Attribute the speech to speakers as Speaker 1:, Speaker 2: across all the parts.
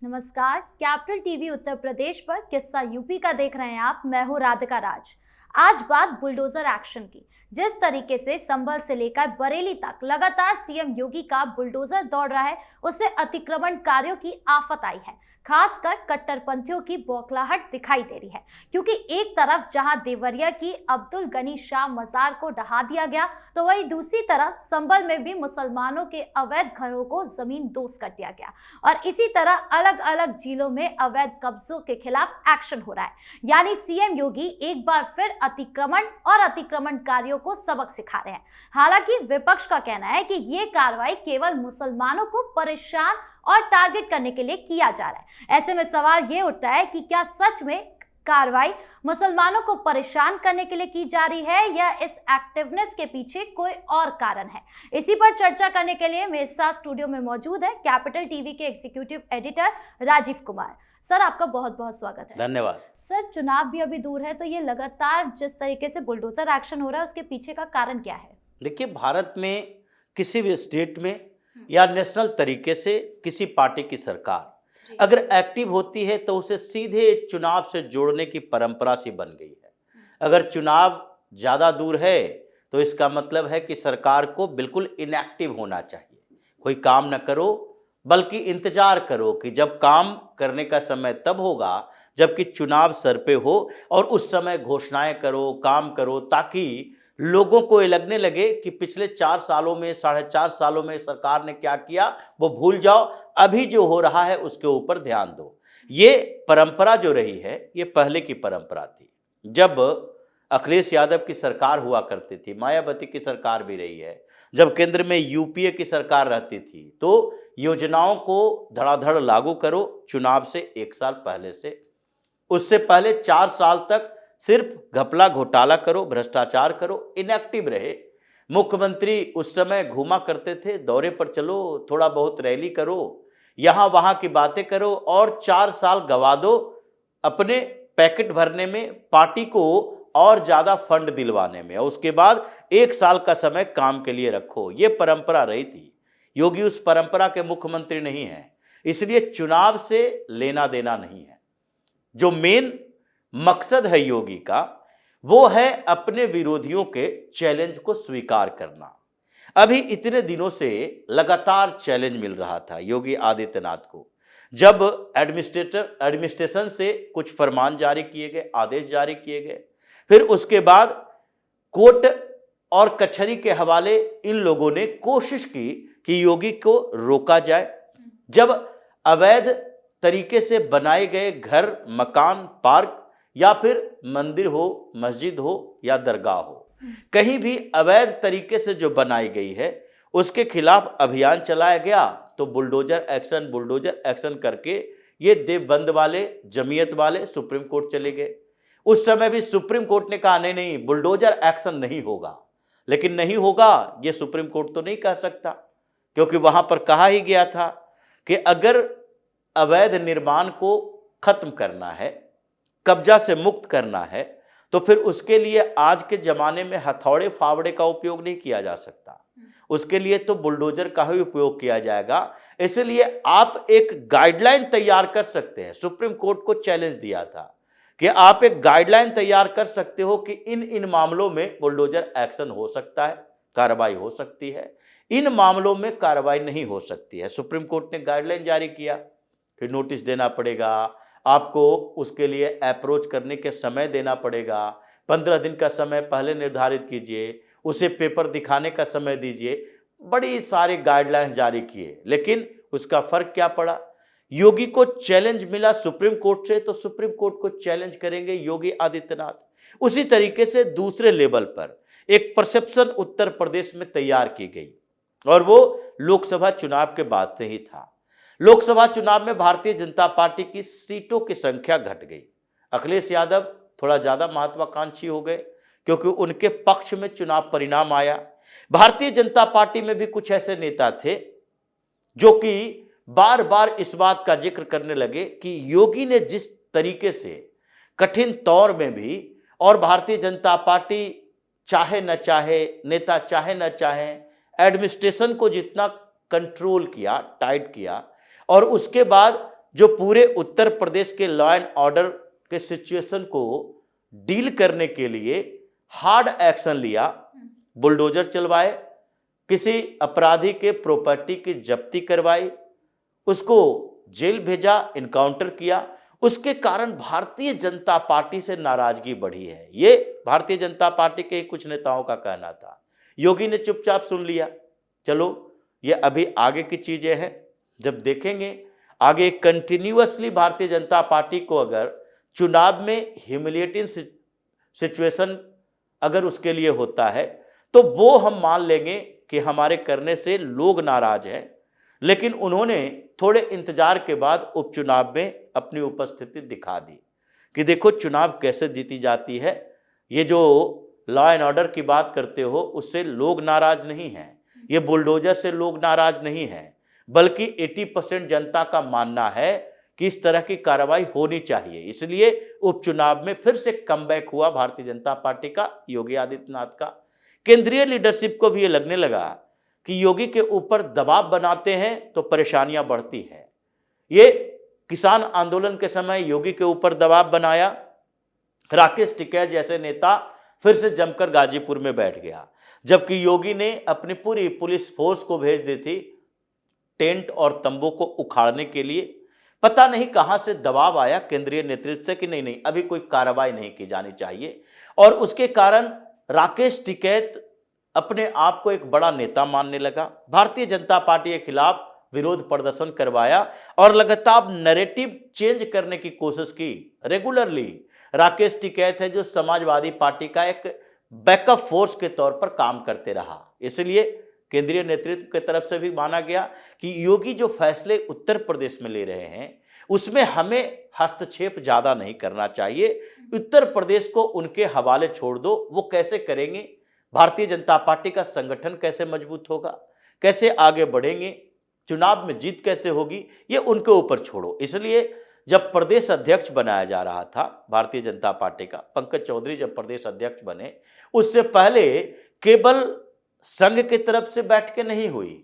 Speaker 1: नमस्कार। Capital TV Uttar Pradesh पर किस्सा यूपी का देख रहे हैं आप। मैं हूं राधिका राज। आज बात बुलडोजर एक्शन की। जिस तरीके से संभल से लेकर बरेली तक लगातार सीएम योगी का बुलडोजर दौड़ रहा है, उससे अतिक्रमणकारियों की आफत आई है। खासकर कट्टरपंथियों की बौखलाहट दिखाई दे रही है, क्योंकि एक तरफ जहां देवरिया की अब्दुल गनी शाह मजार को ढहा दिया गया, तो वहीं दूसरी तरफ संभल में भी मुसलमानों के अवैध घरों को जमीन दोस्त कर दिया गया। और इसी तरह अलग अलग जिलों में अवैध कब्जों के खिलाफ एक्शन हो रहा है। यानी सीएम योगी एक बार फिर अतिक्रमण और अतिक्रमणकारियों को सबक सिखा रहे हैं। हालांकि विपक्ष का कहना है कि ये कार्रवाई केवल मुसलमानों को परेशान और टारगेट करने के लिए किया जा रहा है। ऐसे में सवाल ये उठता है कि क्या सच में कार्रवाई मुसलमानों को परेशान करने के लिए की जा रही है, या इस एक्टिवनेस के पीछे कोई और कारण है? इसी पर चर्चा करने के लिए मेरे साथ स्टूडियो में मौजूद है कैपिटल टीवी के executive editor Rajiv Kumar. Sir, आपका बहुत बहुत स्वागत है।
Speaker 2: धन्यवाद।
Speaker 1: सर, चुनाव भी अभी दूर है, तो ये लगातार जिस तरीके से बुलडोजर एक्शन हो रहा है, उसके पीछे का कारण क्या है?
Speaker 2: देखिए, भारत में किसी भी स्टेट में या नेशनल तरीके से किसी पार्टी की सरकार अगर एक्टिव होती है तो उसे सीधे चुनाव से जोड़ने की परंपरा सी बन गई है। अगर चुनाव ज़्यादा दूर है तो इसका मतलब है कि सरकार को बिल्कुल इनएक्टिव होना चाहिए। कोई काम न करो, बल्कि इंतजार करो कि जब काम करने का समय तब होगा जबकि चुनाव सर पे हो, और उस समय घोषणाएं करो, काम करो, ताकि लोगों को ये लगने लगे कि पिछले 4 सालों में, 4.5 सालों में सरकार ने क्या किया वो भूल जाओ, अभी जो हो रहा है उसके ऊपर ध्यान दो। ये परंपरा जो रही है ये पहले की परंपरा थी। जब अखिलेश यादव की सरकार हुआ करती थी, मायावती की सरकार भी रही है, जब केंद्र में यूपीए की सरकार रहती थी, तो योजनाओं को धड़ाधड़ लागू करो चुनाव से 1 साल पहले से। उससे पहले 4 साल तक सिर्फ घपला घोटाला करो, भ्रष्टाचार करो, इनएक्टिव रहे। मुख्यमंत्री उस समय घूमा करते थे, दौरे पर चलो, थोड़ा बहुत रैली करो, यहाँ वहाँ की बातें करो, और 4 साल गवा दो अपने पैकेट भरने में, पार्टी को और ज़्यादा फंड दिलवाने में, और उसके बाद 1 साल का समय काम के लिए रखो। ये परंपरा रही थी। योगी उस परंपरा के मुख्यमंत्री नहीं हैं, इसलिए चुनाव से लेना देना नहीं है। जो मेन मकसद है योगी का, वो है अपने विरोधियों के चैलेंज को स्वीकार करना। अभी इतने दिनों से लगातार चैलेंज मिल रहा था योगी आदित्यनाथ को। जब एडमिनिस्ट्रेशन से कुछ फरमान जारी किए गए, आदेश जारी किए गए, फिर उसके बाद कोर्ट और कचहरी के हवाले इन लोगों ने कोशिश की कि योगी को रोका जाए। जब अवैध तरीके से बनाए गए घर, मकान, पार्क, या फिर मंदिर हो, मस्जिद हो या दरगाह हो, कहीं भी अवैध तरीके से जो बनाई गई है उसके खिलाफ अभियान चलाया गया, तो बुलडोजर एक्शन करके ये देवबंद वाले, जमीयत वाले सुप्रीम कोर्ट चले गए। उस समय भी सुप्रीम कोर्ट ने कहा नहीं, बुलडोजर एक्शन नहीं होगा। लेकिन नहीं होगा ये सुप्रीम कोर्ट तो नहीं कह सकता, क्योंकि वहां पर कहा ही गया था कि अगर अवैध निर्माण को खत्म करना है, कब्जा से मुक्त करना है, तो फिर उसके लिए आज के ज़माने में हथौड़े फावड़े का उपयोग नहीं किया जा सकता। उसके लिए तो बुलडोजर का ही उपयोग किया जाएगा। इसलिए आप एक गाइडलाइन तैयार कर सकते हैं। सुप्रीम कोर्ट को चैलेंज दिया था कि आप एक गाइडलाइन तैयार कर सकते हो कि इन मामलों में बुलडोजर एक्शन हो सकता है, कार्रवाई हो सकती है, इन मामलों में कार्रवाई नहीं हो सकती है। सुप्रीम कोर्ट ने गाइडलाइन जारी किया कि नोटिस देना पड़ेगा आपको, उसके लिए अप्रोच करने के समय देना पड़ेगा, 15 दिन का समय पहले निर्धारित कीजिए, उसे पेपर दिखाने का समय दीजिए। बड़ी सारे गाइडलाइंस जारी किए, लेकिन उसका फर्क क्या पड़ा? योगी को चैलेंज मिला सुप्रीम कोर्ट से, तो सुप्रीम कोर्ट को चैलेंज करेंगे योगी आदित्यनाथ। उसी तरीके से दूसरे लेवल पर एक परसेप्शन उत्तर प्रदेश में तैयार की गई, और वो लोकसभा चुनाव के बाद से ही था। लोकसभा चुनाव में भारतीय जनता पार्टी की सीटों की संख्या घट गई। अखिलेश यादव थोड़ा ज़्यादा महत्वाकांक्षी हो गए, क्योंकि उनके पक्ष में चुनाव परिणाम आया। भारतीय जनता पार्टी में भी कुछ ऐसे नेता थे जो कि बार बार इस बात का जिक्र करने लगे कि योगी ने जिस तरीके से कठिन दौर में भी, और भारतीय जनता पार्टी चाहे न चाहे, नेता चाहे न चाहे, एडमिनिस्ट्रेशन को जितना कंट्रोल किया, टाइट किया, और उसके बाद जो पूरे उत्तर प्रदेश के लॉ एंड ऑर्डर के सिचुएशन को डील करने के लिए हार्ड एक्शन लिया, बुलडोजर चलवाए, किसी अपराधी के प्रॉपर्टी की जब्ती करवाई, उसको जेल भेजा, इनकाउंटर किया। उसके कारण भारतीय जनता पार्टी से नाराजगी बढ़ी है। ये भारतीय जनता पार्टी के कुछ नेताओं का कहना था। योगी ने चुपचाप सुन लिया। चलो ये अभी आगे की चीजें हैं, जब देखेंगे आगे कंटिन्यूअसली भारतीय जनता पार्टी को अगर चुनाव में ह्यूमिलिएटिंग सिचुएशन अगर उसके लिए होता है तो वो हम मान लेंगे कि हमारे करने से लोग नाराज हैं। लेकिन उन्होंने थोड़े इंतजार के बाद उपचुनाव में अपनी उपस्थिति दिखा दी कि देखो चुनाव कैसे जीती जाती है। ये जो लॉ एंड ऑर्डर की बात करते हो उससे लोग नाराज नहीं हैं, ये बुलडोजर से लोग नाराज नहीं हैं, बल्कि 80% जनता का मानना है कि इस तरह की कार्रवाई होनी चाहिए। इसलिए उपचुनाव में फिर से कमबैक हुआ भारतीय जनता पार्टी का, योगी आदित्यनाथ का। केंद्रीय लीडरशिप को भी ये लगने लगा कि योगी के ऊपर दबाव बनाते हैं तो परेशानियां बढ़ती हैं। ये किसान आंदोलन के समय योगी के ऊपर दबाव बनाया, राकेश टिकैत जैसे नेता फिर से जमकर गाजीपुर में बैठ गया, जबकि योगी ने अपनी पूरी पुलिस फोर्स को भेज दी थी टेंट और तंबू को उखाड़ने के लिए। पता नहीं कहां से दबाव आया केंद्रीय नेतृत्व से कि नहीं अभी कोई कार्रवाई नहीं की जानी चाहिए, और उसके कारण राकेश टिकैत अपने आप को एक बड़ा नेता मानने लगा। भारतीय जनता पार्टी के खिलाफ विरोध प्रदर्शन करवाया और लगातार नैरेटिव चेंज करने की कोशिश की। रेगुलरली राकेश टिकैत है जो समाजवादी पार्टी का एक बैकअप फोर्स के तौर पर काम करते रहा। इसलिए केंद्रीय नेतृत्व की तरफ से भी माना गया कि योगी जो फैसले उत्तर प्रदेश में ले रहे हैं उसमें हमें हस्तक्षेप ज्यादा नहीं करना चाहिए, उत्तर प्रदेश को उनके हवाले छोड़ दो। वो कैसे करेंगे, भारतीय जनता पार्टी का संगठन कैसे मजबूत होगा, कैसे आगे बढ़ेंगे, चुनाव में जीत कैसे होगी, ये उनके ऊपर छोड़ो। इसलिए जब प्रदेश अध्यक्ष बनाया जा रहा था भारतीय जनता पार्टी का, पंकज चौधरी जब प्रदेश अध्यक्ष बने उससे पहले केवल संघ की तरफ से बैठ के नहीं हुई,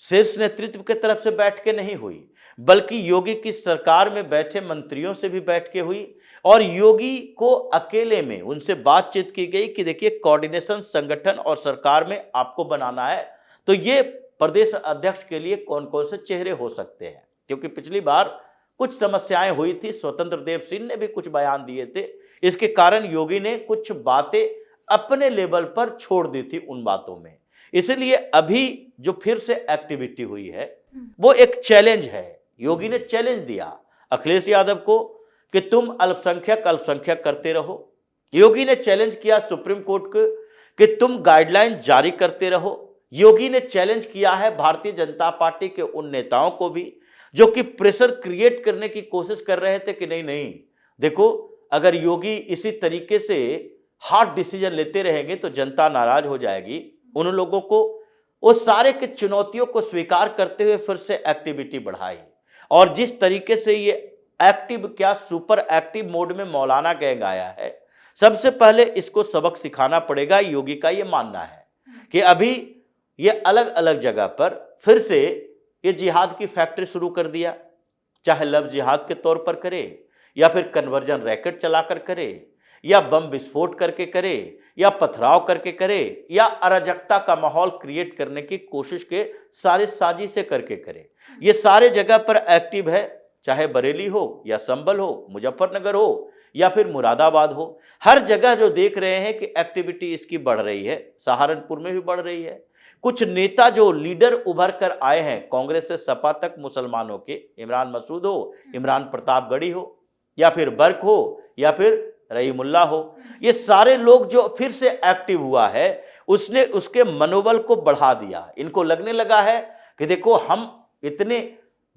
Speaker 2: शीर्ष नेतृत्व की तरफ से बैठ के नहीं हुई, बल्कि योगी की सरकार में बैठे मंत्रियों से भी बैठ के हुई और योगी को अकेले में उनसे बातचीत की गई कि देखिए कोऑर्डिनेशन संगठन और सरकार में आपको बनाना है तो ये प्रदेश अध्यक्ष के लिए कौन कौन से चेहरे हो सकते हैं। क्योंकि पिछली बार कुछ समस्याएं हुई थी, स्वतंत्र देव सिंह ने भी कुछ बयान दिए थे, इसके कारण योगी ने कुछ बातें अपने लेवल पर छोड़ दी थी उन बातों में। इसलिए अभी जो फिर से एक्टिविटी हुई है वो एक चैलेंज है। योगी ने चैलेंज दिया अखिलेश यादव को कि तुम अल्पसंख्यक करते रहो। योगी ने चैलेंज किया सुप्रीम कोर्ट को कि तुम गाइडलाइन जारी करते रहो। योगी ने चैलेंज किया है भारतीय जनता पार्टी के उन नेताओं को भी जो कि प्रेशर क्रिएट करने की कोशिश कर रहे थे कि नहीं देखो अगर योगी इसी तरीके से हार्ड डिसीजन लेते रहेंगे तो जनता नाराज हो जाएगी। उन लोगों को वो सारे के चुनौतियों को स्वीकार करते हुए फिर से एक्टिविटी बढ़ाई और जिस तरीके से ये एक्टिव क्या सुपर एक्टिव मोड में मौलाना गैंग आया है, सबसे पहले इसको सबक सिखाना पड़ेगा। योगी का ये मानना है कि अभी ये अलग अलग जगह पर फिर से ये जिहाद की फैक्ट्री शुरू कर दिया, चाहे लव जिहाद के तौर पर करे या फिर कन्वर्जन रैकेट चलाकर करे या बम विस्फोट करके करे या पथराव करके करे या अराजकता का माहौल क्रिएट करने की कोशिश के सारे साजिशें करके करे। ये सारे जगह पर एक्टिव है, चाहे बरेली हो या संभल हो, मुजफ्फरनगर हो या फिर मुरादाबाद हो, हर जगह जो देख रहे हैं कि एक्टिविटी इसकी बढ़ रही है। सहारनपुर में भी बढ़ रही है। कुछ नेता जो लीडर उभर कर आए हैं कांग्रेस से सपा तक मुसलमानों के, इमरान मसूद हो, इमरान प्रतापगढ़ी हो या फिर बर्क हो या फिर रहीमुल्ला हो, ये सारे लोग जो फिर से एक्टिव हुआ है उसने उसके मनोबल को बढ़ा दिया। इनको लगने लगा है कि देखो हम इतने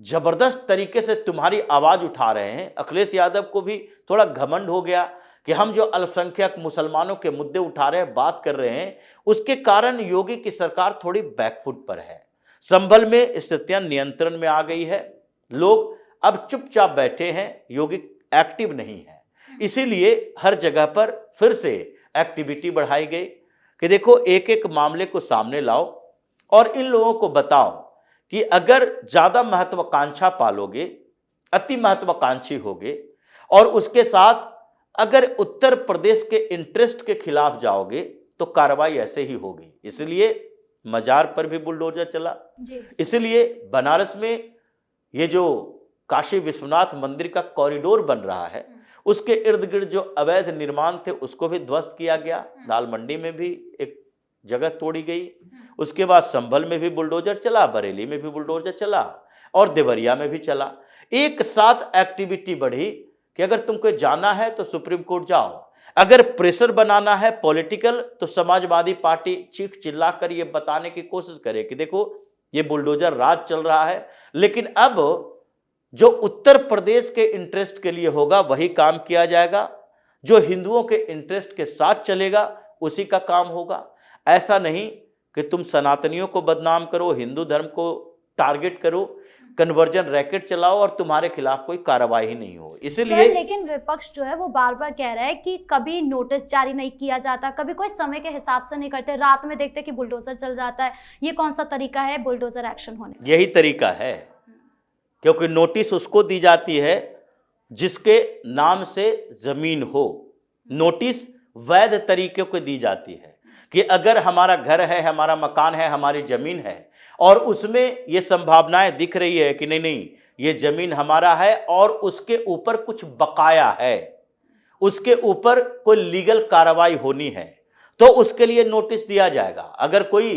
Speaker 2: जबरदस्त तरीके से तुम्हारी आवाज उठा रहे हैं। अखिलेश यादव को भी थोड़ा घमंड हो गया कि हम जो अल्पसंख्यक मुसलमानों के मुद्दे उठा रहे हैं, बात कर रहे हैं, उसके कारण योगी की सरकार थोड़ी बैकफुट पर है। संभल में स्थितियां नियंत्रण में आ गई है, लोग अब चुपचाप बैठे हैं, योगी एक्टिव नहीं है। इसीलिए हर जगह पर फिर से एक्टिविटी बढ़ाई गई कि देखो एक एक मामले को सामने लाओ और इन लोगों को बताओ कि अगर ज्यादा महत्वाकांक्षा पालोगे अति महत्वाकांक्षी होगे और उसके साथ अगर उत्तर प्रदेश के इंटरेस्ट के खिलाफ जाओगे तो कार्रवाई ऐसे ही होगी। इसलिए मजार पर भी बुलडोजर चला, इसलिए बनारस में ये जो काशी विश्वनाथ मंदिर का कॉरिडोर बन रहा है उसके इर्द गिर्द जो अवैध निर्माण थे उसको भी ध्वस्त किया गया। दाल मंडी में भी एक जगह तोड़ी गई, उसके बाद संभल में भी बुलडोजर चला, बरेली में भी बुलडोजर चला और देवरिया में भी चला। एक साथ एक्टिविटी बढ़ी कि अगर तुमको जाना है तो सुप्रीम कोर्ट जाओ, अगर प्रेशर बनाना है पॉलिटिकल तो समाजवादी पार्टी चीख चिल्ला कर ये बताने की कोशिश करे कि देखो ये बुलडोजर राज चल रहा है, लेकिन अब जो उत्तर प्रदेश के इंटरेस्ट के लिए होगा वही काम किया जाएगा, जो हिंदुओं के इंटरेस्ट के साथ चलेगा उसी का काम होगा। ऐसा नहीं कि तुम सनातनियों को बदनाम करो, हिंदू धर्म को टारगेट करो, कन्वर्जन रैकेट चलाओ और तुम्हारे खिलाफ कोई कार्रवाई ही नहीं हो। इसलिए
Speaker 1: लेकिन विपक्ष जो है वो बार बार कह रहा है कि कभी नोटिस जारी नहीं किया जाता, कभी कोई समय के हिसाब से नहीं करते, रात में देखते कि बुलडोजर चल जाता है। ये कौन सा तरीका है बुलडोजर एक्शन होने का?
Speaker 2: यही तरीका है, क्योंकि नोटिस उसको दी जाती है जिसके नाम से जमीन हो। नोटिस वैध तरीके को दी जाती है कि अगर हमारा घर है, हमारा मकान है, हमारी जमीन है और उसमें ये संभावनाएं दिख रही है कि नहीं ये जमीन हमारा है और उसके ऊपर कुछ बकाया है, उसके ऊपर कोई लीगल कार्रवाई होनी है, तो उसके लिए नोटिस दिया जाएगा। अगर कोई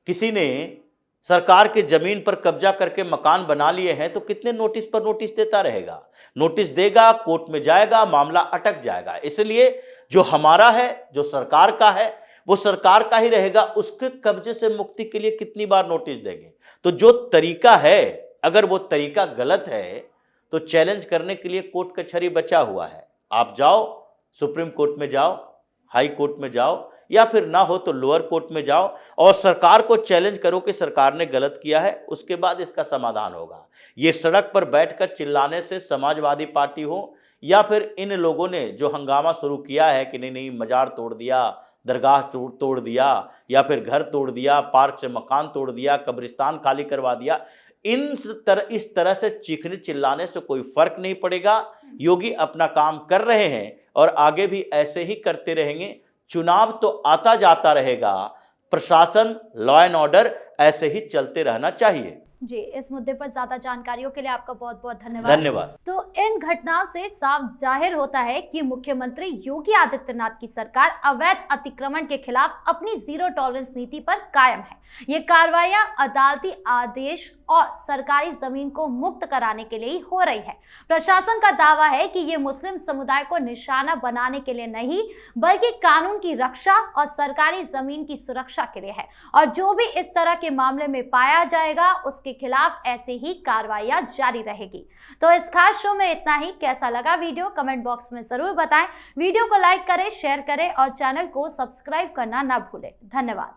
Speaker 2: किसी ने सरकार की जमीन पर कब्जा करके मकान बना लिए हैं तो कितने नोटिस पर नोटिस देता रहेगा? नोटिस देगा, कोर्ट में जाएगा, मामला अटक जाएगा। इसलिए जो हमारा है, जो सरकार का है, वो सरकार का ही रहेगा। उसके कब्जे से मुक्ति के लिए कितनी बार नोटिस देंगे? तो जो तरीका है, अगर वो तरीका गलत है तो चैलेंज करने के लिए कोर्ट कचहरी बचा हुआ है। आप जाओ, सुप्रीम कोर्ट में जाओ, हाई कोर्ट में जाओ, या फिर ना हो तो लोअर कोर्ट में जाओ और सरकार को चैलेंज करो कि सरकार ने गलत किया है, उसके बाद इसका समाधान होगा। ये सड़क पर बैठकर चिल्लाने से समाजवादी पार्टी हो या फिर इन लोगों ने जो हंगामा शुरू किया है कि नहीं मजार तोड़ दिया, दरगाह तोड़ दिया, या फिर घर तोड़ दिया, पार्क से मकान तोड़ दिया, कब्रिस्तान खाली करवा दिया, इस तरह से चीखने चिल्लाने से कोई फर्क नहीं पड़ेगा। योगी अपना काम कर रहे हैं और आगे भी ऐसे ही करते रहेंगे। चुनाव तो आता जाता रहेगा, प्रशासन, लॉ एंड ऑर्डर ऐसे ही चलते रहना चाहिए।
Speaker 1: जी, इस मुद्दे पर ज्यादा जानकारियों के लिए आपका बहुत बहुत धन्यवाद। तो इन घटनाओं से साफ जाहिर होता है कि मुख्यमंत्री योगी आदित्यनाथ की सरकार अवैध अतिक्रमण के खिलाफ अपनी जीरो टॉलरेंस नीति पर कायम है। ये कार्रवाइयां अदालती आदेश और सरकारी जमीन को मुक्त कराने के लिए हो रही है। प्रशासन का दावा है कि ये मुस्लिम समुदाय को निशाना बनाने के लिए नहीं बल्कि कानून की रक्षा और सरकारी जमीन की सुरक्षा के लिए है, और जो भी इस तरह के मामले में पाया जाएगा उसके खिलाफ ऐसे ही कार्रवाइयां जारी रहेगी। तो इस खास शो में इतना ही। कैसा लगा वीडियो कमेंट बॉक्स में जरूर बताएं। वीडियो को लाइक करें, शेयर करें और चैनल को सब्सक्राइब करना ना भूलें। धन्यवाद।